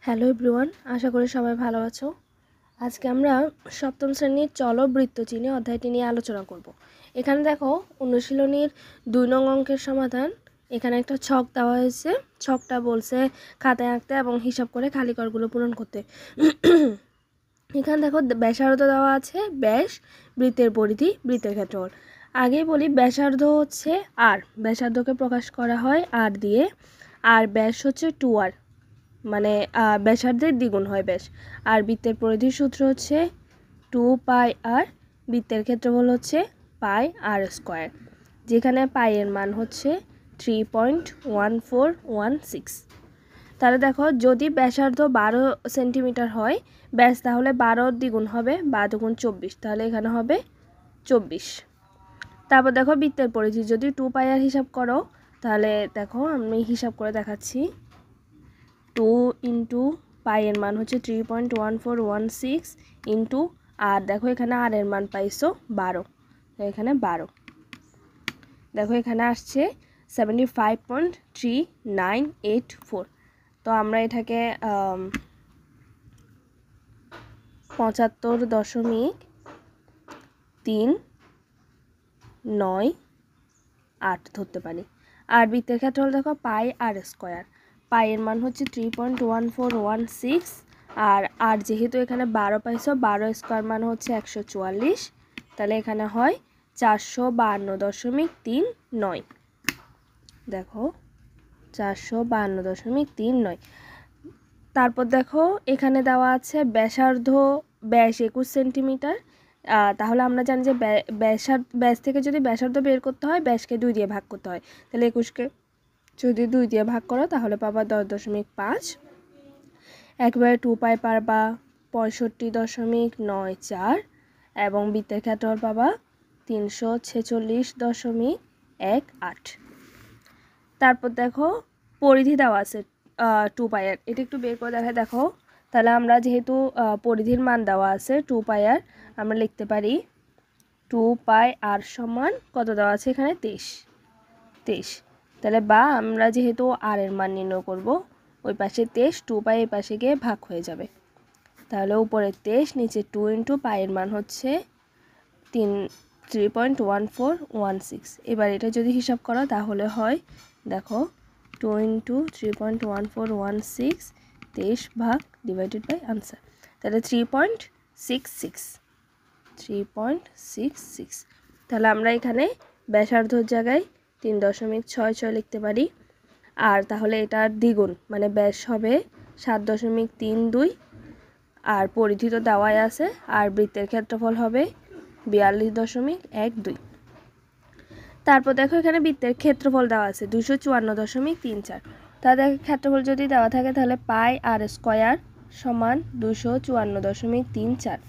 Hello everyone, আশা করি সবাই ভালো আছো। আজকে আমরা সপ্তম শ্রেণীর চলো বৃত্তচিহ্ন অধ্যায়টি নিয়ে আলোচনা করব। এখানে দেখো অনুশীলনীর 2 নং অঙ্কের সমাধান। এখানে একটা ছক দেওয়া হয়েছে। ছকটা বলছে খাতায় আঁকতে এবং হিসাব করে খালি ঘরগুলো পূরণ করতে। এখানে দেখো ব্যাসার্ধ দেওয়া আছে, ব্যাস, বৃত্তের পরিধি, বৃত্তের ক্ষেত্রফল। আগেই বলি ব্যাসার্ধ হচ্ছে আর, ব্যাসার্ধকে প্রকাশ করা হয় আর দিয়ে, আর ব্যাস হচ্ছে 2r, মানে ব্যাসার্ধের দ্বিগুণ হয় ব্যাস। আর বৃত্তের পরিধির সূত্র হচ্ছে 2πr, বৃত্তের ক্ষেত্রফল হচ্ছে πr², যেখানে পাই এর মান হচ্ছে 3.1416। তাহলে দেখো যদি ব্যাসার্ধ 12 সেন্টিমিটার হয়, ব্যাস তাহলে 12 দ্বিগুণ হবে, 12 দুগুণ 24, তাহলে এখানে হবে 24। তারপর দেখো বৃত্তের পরিধি যদি 2πr হিসাব করো, তাহলে দেখো আমি হিসাব করে দেখাচ্ছি। 2 ইন্টু পাই এর মান হচ্ছে 3.1416 ইন্টু আর, দেখো এখানে আর এর মান পাইছো 12, এখানে 12, দেখো এখানে আসছে 75.3984। তো আমরা এটাকে 75.398 ধরতে পারি। আর বৃত্তের ক্ষেত্রফল দেখো πr², পাই এর মান হচ্ছে 3.1416, আর যেহেতু এখানে 12 পাইছো, 12² মান হচ্ছে 144, তাহলে এখানে হয় 452.39। দেখো 452.39। তারপর দেখো এখানে দেওয়া আছে ব্যাসার্ধ, ব্যাস 21 সেন্টিমিটার। তাহলে আমরা জানি যে ব্যাস থেকে যদি ব্যাসার্ধ বের করতে হয়, ব্যাসকে 2 দিয়ে ভাগ করতে হয়। তাহলে 21কে যদি 2 দিয়ে ভাগ করো তাহলে পাবা 10.5। একবারে 2π পারবা 65.94, এবং বৃত্তের ক্ষেত্রফল পাবা 346.18। তারপর দেখো পরিধি দেওয়া আছে 2πr, এটা একটু বের করে দেখায়। দেখো তাহলে আমরা যেহেতু পরিধির মান দেওয়া আছে 2πr, আমরা লিখতে পারি 2πr সমান কত দেওয়া আছে এখানে 23। তাহলে বা আমরা যেহেতু আর এর মান নির্ণয় করব, ওই পাশে 23, 2π এই পাশে গিয়ে ভাগ হয়ে যাবে। তাহলে উপরে 23, নিচে 2 ইন্টু পাই এর মান হচ্ছে 3.1416। এবার এটা যদি হিসাব করো তাহলে হয়, দেখো 2 ইন্টু 3.1416, 23 ভাগ ডিভাইডেড বাই আনসার, তাহলে 3.66। তাহলে আমরা এখানে ব্যাসার্ধর জায়গায় 3.66 লিখতে পারি। আর তাহলে এটার দ্বিগুণ মানে ব্যাস হবে 7.32, আর পরিধি তো দেওয়াই আছে, আর বৃত্তের ক্ষেত্রফল হবে 42.12। তারপর দেখো এখানে বৃত্তের ক্ষেত্রফল দেওয়া আছে 254.34। তাদের ক্ষেত্রফল যদি দেওয়া থাকে তাহলে πr² সমান 254.34।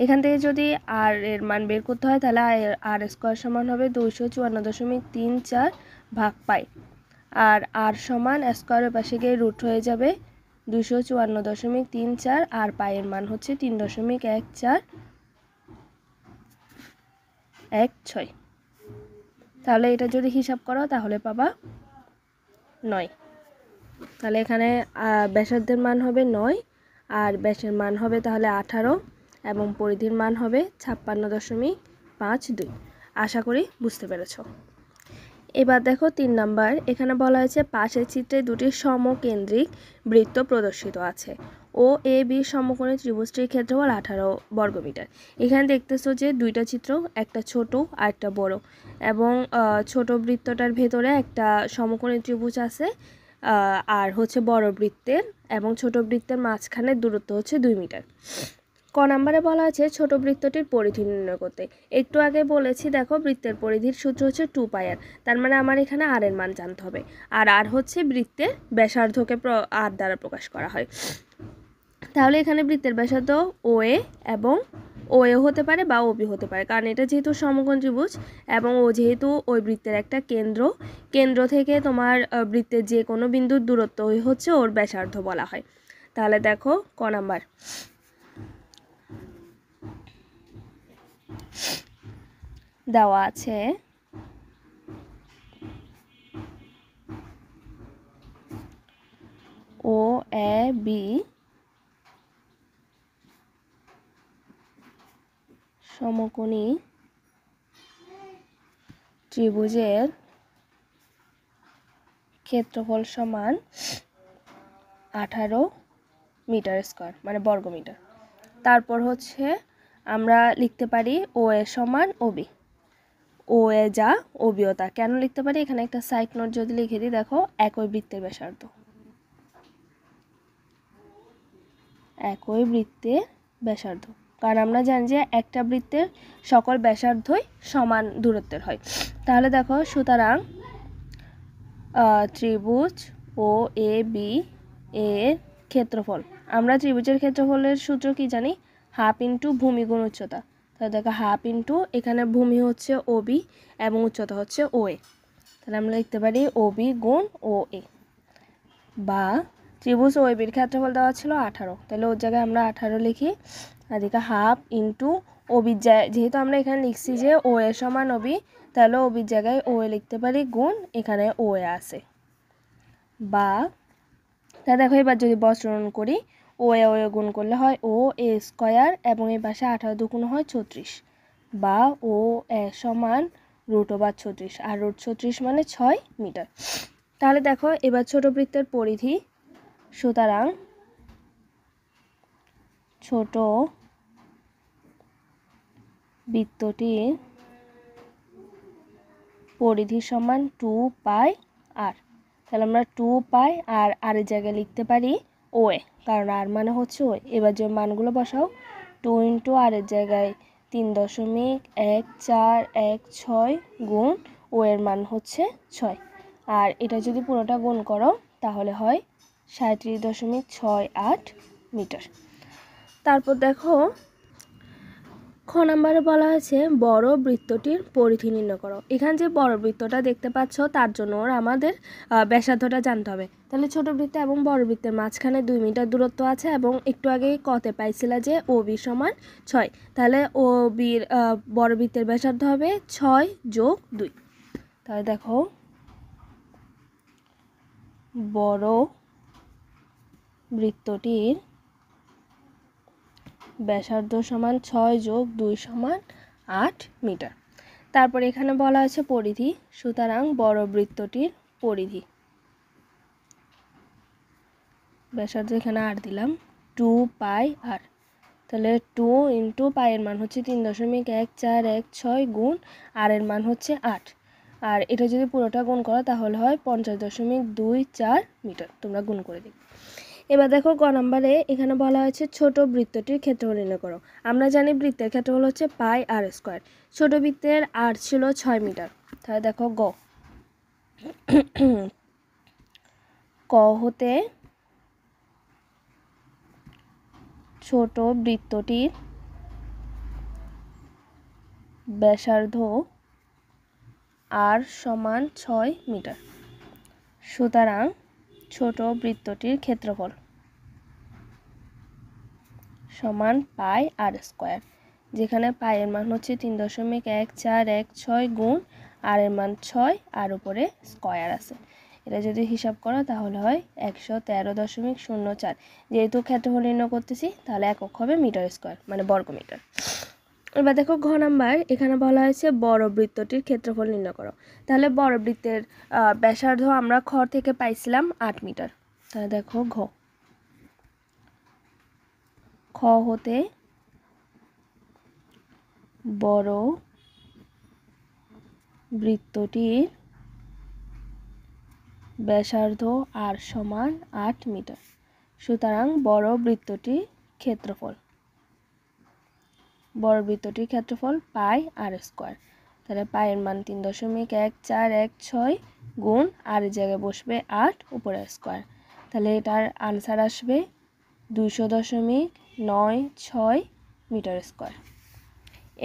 এখান থেকে যদি আর এর মান বের করতে হয় তাহলে r² সমান হবে 254.34 ভাগ পাই, আর সমান স্কোয়ারের পাশে গিয়ে রুট হয়ে যাবে 254.34, আর পায়ের মান হচ্ছে 3.1416। তাহলে এটা যদি হিসাব করো তাহলে পাবা 9। তাহলে এখানে ব্যাসার্ধের মান হবে 9, আর ব্যাসের মান হবে তাহলে 18, এবং পরিধির মান হবে 56.52। আশা করি বুঝতে পেরেছো। এবার দেখো 3 নাম্বার, এখানে বলা হয়েছে পাশের চিত্রে দুটি সমকেন্দ্রিক বৃত্ত প্রদর্শিত আছে। ও এ বি সমকোণী ত্রিভুজটির ক্ষেত্রফল 18 বর্গমিটার। এখানে দেখতেছো যে দুইটা চিত্র, একটা ছোট আর একটা বড়, এবং ছোট বৃত্তটার ভেতরে একটা সমকোণী ত্রিভুজ আছে, আর হচ্ছে বড় বৃত্তের এবং ছোট বৃত্তের মাঝখানের দূরত্ব হচ্ছে 2 মিটার। ক নাম্বারে বলা আছে ছোট বৃত্তটির পরিধি নির্ণয় করতে। একটু আগে বলেছি দেখো বৃত্তের পরিধির সূত্র হচ্ছে 2πr, তার মানে আমার এখানে আর এর মান জানতে হবে, আর হচ্ছে বৃত্তের ব্যাসার্ধকে আর দ্বারা প্রকাশ করা হয়। তাহলে এখানে বৃত্তের ব্যাসার্ধ OA, এবং OA হতে পারে বা OB হতে পারে, কারণ এটা যেহেতু সমকোণ ত্রিভুজ, এবং ও যেহেতু ওই বৃত্তের একটা কেন্দ্র থেকে তোমার বৃত্তের যে কোনো বিন্দুর দূরত্ব হচ্ছে ওর ব্যাসার্ধ বলা হয়। তাহলে দেখো ক নাম্বার, দেওয়া আছে ও এ বি সমকোণী ত্রিভুজের ক্ষেত্রফল সমান 18 মিটার স্কয়ার মানে বর্গমিটার। তারপর হচ্ছে আমরা লিখতে পারি ও এ সমান ও বি, ও এ যা ও বিও তা। কেন লিখতে পারি, এখানে একটা সাইড নোট যদি লিখে দিই, দেখো একই বৃত্তের ব্যাসার্ধ, একই বৃত্তের ব্যাসার্ধ, কারণ আমরা জানি যে একটা বৃত্তের সকল ব্যাসার্ধই সমান দূরত্বের হয়। তাহলে দেখো, সুতরাং ত্রিভুজ ও এ বি এর ক্ষেত্রফল, আমরা ত্রিভুজের ক্ষেত্রফলের সূত্র কি জানি, হাফ ইন্টু ভূমি গুণ উচ্চতা। তাহলে দেখো হাফ ইন্টু, এখানে ভূমি হচ্ছে ও বি এবং উচ্চতা হচ্ছে ও এ, তাহলে আমরা লিখতে পারি ও বি গুণ ও এ। বা ত্রিভুজ ও এ বির ক্ষেত্রফল দেওয়া ছিল 18, তাহলে ওর জায়গায় আমরা 18 লিখি, আর এদিকে হাফ ইন্টু ও বির জায়গায়, যেহেতু আমরা এখানে লিখছি যে ও এ সমান ও বি, তাহলে ও বির জায়গায় ও এ লিখতে পারি গুণ এখানে ও এ আছে। বা তা দেখো, এবার যদি বর্গমূল করি, ও এ গুণ করলে হয় ও এ স্কয়ার এবং এই পাশে 18 দুগুণ হয় 36, বা ও এ সমান √36, আর √36 মানে 6 মিটার। তাহলে দেখো, এবার ছোট বৃত্তের পরিধি, সুতরাং ছোট বৃত্তটির পরিধি সমান 2 পাই আর। তাহলে আমরা 2 পাই আর এর জায়গায় লিখতে পারি ও এ, কারণ আর মানে হচ্ছে ও এ। এবার যে মানগুলো বসাও, 2 ইন্টু আর এর জায়গায় 3.1416 গুণ ও এর মান হচ্ছে 6, আর এটা যদি পুরোটা গুণ করো তাহলে হয় 37.68 মিটার। তারপর দেখো, খ নাম্বারে বলা হয়েছে বড় বৃত্তটির পরিধি নির্ণয় করো। এখানে যে বড় বৃত্তটা দেখতে পাচ্ছ, তার জন্য আমাদের ব্যাসার্ধটা জানতে হবে। তাহলে ছোট বৃত্ত এবং বড় বৃত্তের মাঝখানে 2 মিটার দূরত্ব আছে, এবং একটু আগে কতে পাইছিলা যে ও বি সমান 6, তাহলে ও বির বড় বৃত্তের ব্যাসার্ধ হবে 6 যোগ 2। তাহলে দেখো, বড় বৃত্তটির ব্যাসার্ধ সমান 6 যোগ 2 সমান 8 মিটার। তারপর এখানে বলা আছে পরিধি, সুতরাং বড় বৃত্তটির পরিধি, ব্যাসার্ধ এখানে 8 দিলাম, 2 পাই আর। তাহলে 2 ইন্টু পাই এর মান হচ্ছে 3.1416 গুণ আর এর মান হচ্ছে 8, আর এটা যদি পুরোটা গুণ করো তাহলে হয় 50.24 মিটার। তোমরা গুণ করে দিও। এবার দেখো, গ নাম্বারে এখানে বলা হয়েছে ছোট বৃত্তটির ক্ষেত্রফল নির্ণয় করো। আমরা জানি বৃত্তের ক্ষেত্রফল হচ্ছে পাই আর স্কয়ার, ছোট বৃত্তের আর ছিল 6 মিটার। তাহলে দেখো, ক হতে ছোট বৃত্তটির ব্যাসার্ধ আর সমান 6 মিটার, সুতরাং ছোট বৃত্তটির ক্ষেত্রফল সমান পাই আর স্কয়ার, যেখানে পাই এর মান হচ্ছে 3.1416 গুণ আর এর মান 6 আর উপরে স্কয়ার আছে। এটা যদি হিসাব করো তাহলে হয় 113.04। যেহেতু ক্ষেত্রফল নির্ণয় করতেছি, তাহলে একক হবে মিটার স্কয়ার মানে বর্গ মিটার। এবার দেখো, ঘ নাম্বার এখানে বলা হয়েছে বড় বৃত্তটির ক্ষেত্রফল নির্ণয় করো। তাহলে বড় বৃত্তের ব্যাসার্ধ আমরা খ থেকে পাইছিলাম 8 মিটার। তাহলে দেখো, খ হতে বড় বৃত্তটির ব্যাসার্ধ আর সমান 8 মিটার, সুতরাং বড় বৃত্তটির ক্ষেত্রফল, বড় বৃত্তটির ক্ষেত্রফল পাই আর স্কয়ার। তাহলে পাইয়ের মান 3.1416 গুণ আর জায়গায় বসবে 8 উপরে স্কয়ার, তাহলে এটার আনসার আসবে 200.96 মিটার স্কয়ার।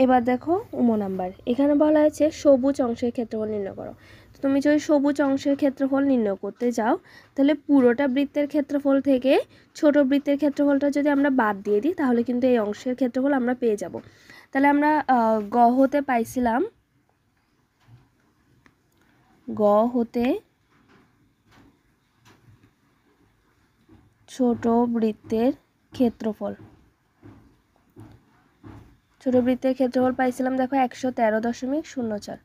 এবার দেখো, উম নাম্বার এখানে বলা হয়েছে সবুজ অংশের ক্ষেত্রফল নির্ণয় করো। তুমি যদি সবুজ অংশের ক্ষেত্রফল নির্ণয় করতে যাও, তাহলে পুরোটা বৃত্তের ক্ষেত্রফল থেকে ছোট বৃত্তের ক্ষেত্রফলটা যদি আমরা বাদ দিয়ে দিই, তাহলে কিন্তু এই অংশের ক্ষেত্রফল আমরা পেয়ে যাব। তাহলে আমরা গ হতে পাইছিলাম, গ হতে ছোট বৃত্তের ক্ষেত্রফল। ছোট বৃত্তের ক্ষেত্রফল পাইছিলাম দেখো 113.04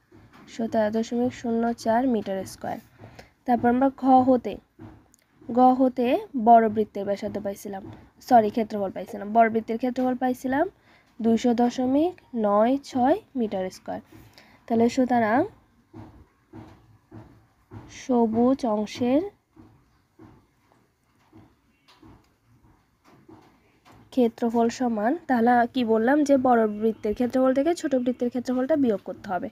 113.04 মিটার স্কোয়ার। তারপর আমরা গ হতে বড় বৃত্তের ব্যাসার্ধ পাইছিলাম, ক্ষেত্রফল পাইছিলাম। বড় বৃত্তের ক্ষেত্রফল পাইছিলাম 200.96 মিটার স্কোয়ার। তাহলে সুতরাং সবুজ অংশের ক্ষেত্রফল সমান, তাহলে কি বললাম যে বড় বৃত্তের ক্ষেত্রফল থেকে ছোট বৃত্তের ক্ষেত্রফলটা বিয়োগ করতে হবে।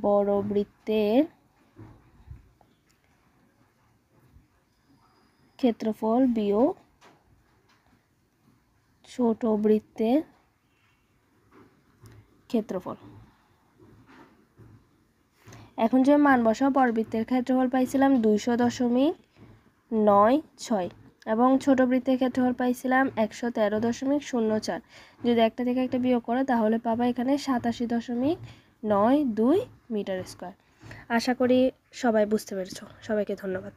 বড় বৃত্তের ক্ষেত্রফল বিয়োগ ছোট বৃত্তের ক্ষেত্রফল। এখন যে মান বসাও, বড় বৃত্তের ক্ষেত্রফল পাইছিলাম 200.96 এবং ছোট বৃত্তের ক্ষেত্রফল পাইছিলাম 113.04। যদি একটা থেকে একটা বিয়োগ করো তাহলে পাবা এখানে 87.92 মিটার স্কোয়ার। আশা করি সবাই বুঝতে পেরেছো। সবাইকে ধন্যবাদ।